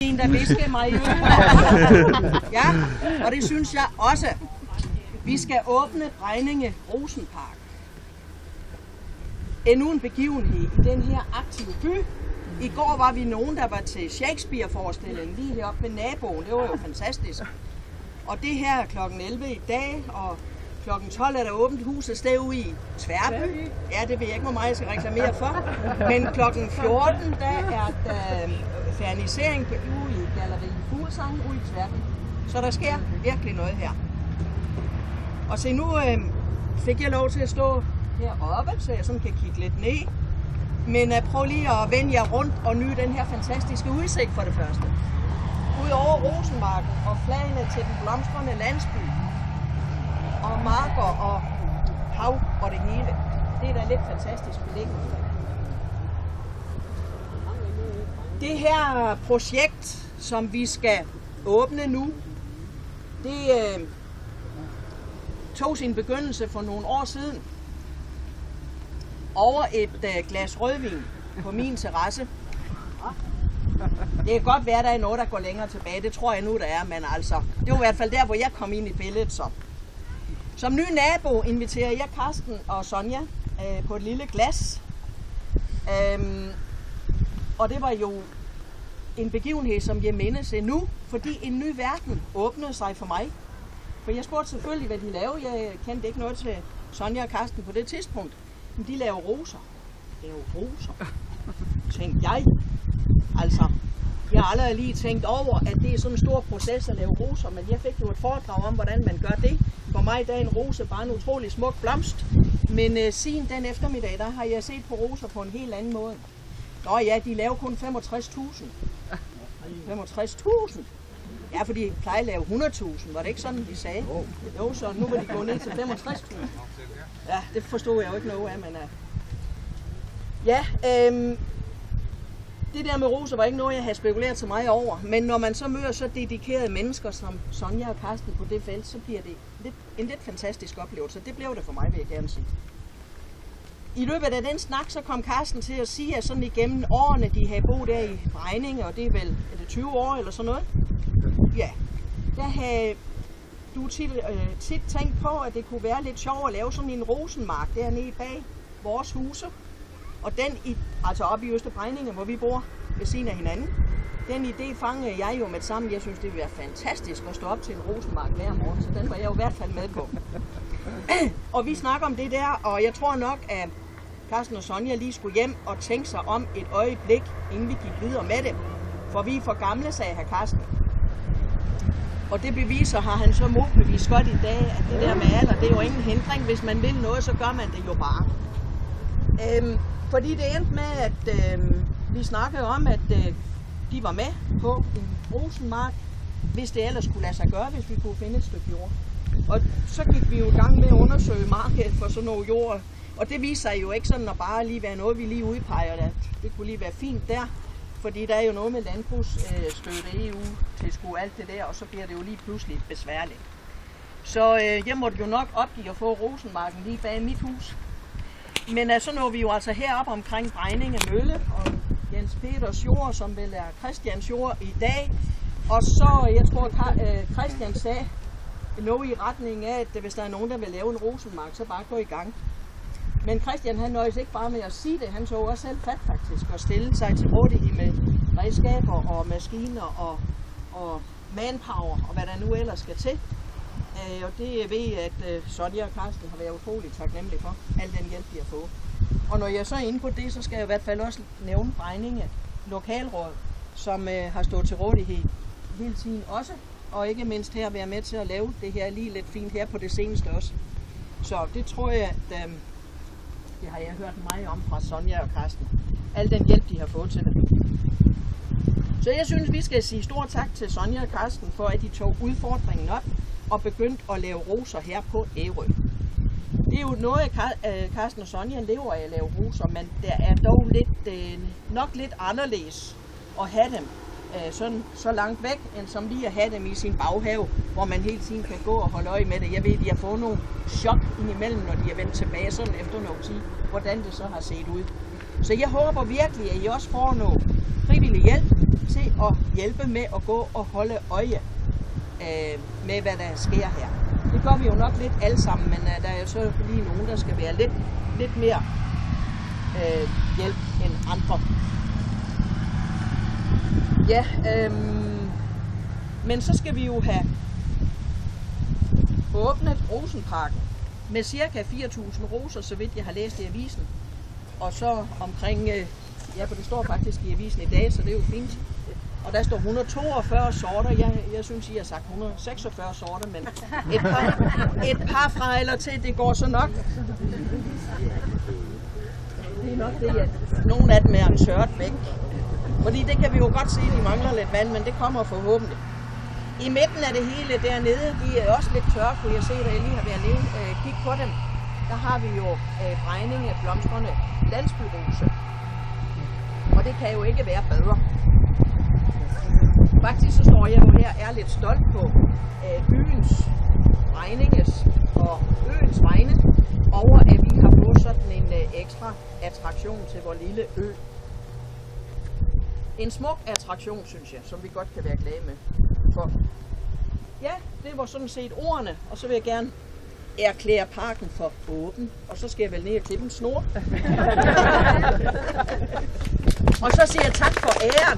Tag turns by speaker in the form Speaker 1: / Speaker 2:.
Speaker 1: En, der visker mig i øret. Ja, og det synes jeg også. Vi skal åbne Bregninge Rosenpark. Endnu en begivenhed i den her aktive by. I går var vi nogen, der var til Shakespeare-forestillingen lige heroppe med naboen. Det var jo fantastisk. Og det her er klokken 11 i dag, og klokken 12 er der åbent huset derude i Tværby. Ja, det ved jeg ikke, hvor meget jeg skal reklamere for. Men klokken 14, der er der fernisering ude i Galleri Fuglsang ude i Tværby. Så der sker virkelig noget her. Og se, nu fik jeg lov til at stå heroppe, så jeg sådan kan kigge lidt ned. Men prøv lige at vende jer rundt og nyde den her fantastiske udsigt for det første. Ud over Rosenmarken og flagene til den blomstrende landsby. Og marker og hav og det hele. Det er da lidt fantastisk beliggenhed. Det her projekt, som vi skal åbne nu, det tog sin begyndelse for nogle år siden. Over et glas rødvin på min terrasse. Det kan godt være, at der er noget, der går længere tilbage. Det tror jeg nu, der er. Men altså, det var i hvert fald der, hvor jeg kom ind i billedet. Så. Som ny nabo inviterer jeg Karsten og Sonja på et lille glas. Og det var jo en begivenhed, som jeg mindes endnu, fordi en ny verden åbnede sig for mig. For jeg spurgte selvfølgelig, hvad de lavede. Jeg kendte ikke noget til Sonja og Karsten på det tidspunkt. Men de laver roser. Det er jo roser. Tænkte jeg. Altså, jeg har aldrig lige tænkt over, at det er sådan en stor proces at lave roser, men jeg fik jo et foredrag om, hvordan man gør det. For mig der er en rose bare en utrolig smuk blomst. Men siden den eftermiddag, der har jeg set på roser på en helt anden måde. Nå ja, de laver kun 65.000. 65.000? Ja, fordi de plejer at lave 100.000. Var det ikke sådan, de sagde? Jo, så nu vil de gå ned til 65.000. Ja, det forstod jeg jo ikke noget af, men ja, det der med roser var ikke noget, jeg havde spekuleret så meget over. Men når man så møder så dedikerede mennesker som Sonja og Karsten på det felt, så bliver det en lidt fantastisk oplevelse. Det blev det for mig, vil jeg gerne sige. I løbet af den snak, så kom Karsten til at sige, at sådan igennem årene, de havde boet der i Bregninge, og det er vel er det 20 år eller sådan noget. Ja, der havde du tit tænkt på, at det kunne være lidt sjovt at lave sådan en rosenmark dernede bag vores huse. Og den, altså oppe i Øster Bregninge, hvor vi bor ved siden af hinanden, den idé fangede jeg jo med sammen. Jeg synes, det ville være fantastisk at stå op til en rosenmark hver morgen, så den var jeg jo i hvert fald med på. Og vi snakker om det der, og jeg tror nok, at Karsten og Sonja lige skulle hjem og tænke sig om et øjeblik, inden vi gik videre med det. For vi er for gamle, sagde hr. Karsten. Og det beviser har han så modbevist godt i dag, at det der med alder, det er jo ingen hindring. Hvis man vil noget, så gør man det jo bare. Fordi det endte med, at vi snakkede om, at de var med på en rosenmark, hvis det ellers kunne lade sig gøre, hvis vi kunne finde et stykke jord. Og så gik vi jo i gang med at undersøge markedet for sådan noget jord. Og det viser sig jo ikke sådan at bare lige være noget, vi lige udpeger, at det kunne lige være fint der. Fordi der er jo noget med landbrugsstøtte, EU-tilskud og alt det der, og så bliver det jo lige pludselig besværligt. Så jeg måtte jo nok opgive at få rosenmarken lige bag mit hus. Men så når vi jo altså heroppe omkring Bregninge Mølle og Jens Peters jord, som vel er Christians jord i dag. Og så, jeg tror, Christian sagde noget i retning af, at hvis der er nogen, der vil lave en rosenmark, så bare gå i gang. Men Christian, han nøjes ikke bare med at sige det, han så også selv fat faktisk og stille sig til rådighed med redskaber og maskiner og manpower og hvad der nu ellers skal til. Og det ved jeg, at Sonja og Karsten har været utroligt taknemmelige for, al den hjælp, de har fået. Og når jeg så er inde på det, så skal jeg i hvert fald også nævne Bregninge Lokalråd, som har stået til rådighed hele tiden også, og ikke mindst her være med til at lave det her lige lidt fint her på det seneste også. Så det tror jeg, at det har jeg hørt meget om fra Sonja og Karsten. Al den hjælp, de har fået til det. Så jeg synes, vi skal sige stor tak til Sonja og Karsten for, at de tog udfordringen op og begyndte at lave roser her på Ærø. Det er jo noget, Karsten og Sonja lever af at lave roser, men der er dog nok lidt anderledes at have dem så langt væk, end som lige at have dem i sin baghave, hvor man hele tiden kan gå og holde øje med det. Jeg ved, at de har fået nogle chok indimellem, når de er vendt tilbage sådan efter noget tid, hvordan det så har set ud. Så jeg håber virkelig, at I også får noget frivillig hjælp til at hjælpe med at gå og holde øje med, hvad der sker her. Det gør vi jo nok lidt alle sammen, men der er jo så lige nogen, der skal være lidt mere hjælp end andre. Ja, men så skal vi jo have åbnet Rosenparken med cirka 4.000 roser, så vidt jeg har læst i avisen. Og så omkring, ja, for det står faktisk i avisen i dag, så det er jo fint. Og der står 142 sorter. Jeg synes, I har sagt 146 sorter, men et par fra eller til, det går så nok. Det er nok det, at nogle af dem er en tørt væk. Fordi det kan vi jo godt se, at de mangler lidt vand, men det kommer forhåbentlig. I midten af det hele dernede, de er også lidt tørre, kunne jeg se, da jeg lige har været nævnt. Kig på dem. Der har vi jo bregning af blomstrende landsbyrose. Og det kan jo ikke være bedre. Faktisk så står jeg jo her er lidt stolt på byens, Bregninges og øens vegne over, at vi har fået sådan en ekstra attraktion til vores lille ø. En smuk attraktion, synes jeg, som vi godt kan være glade med. For ja, det var sådan set ordene, og så vil jeg gerne erklære parken for åben, og så skal jeg vel ned og klippe en snor. Og så siger jeg tak for æren.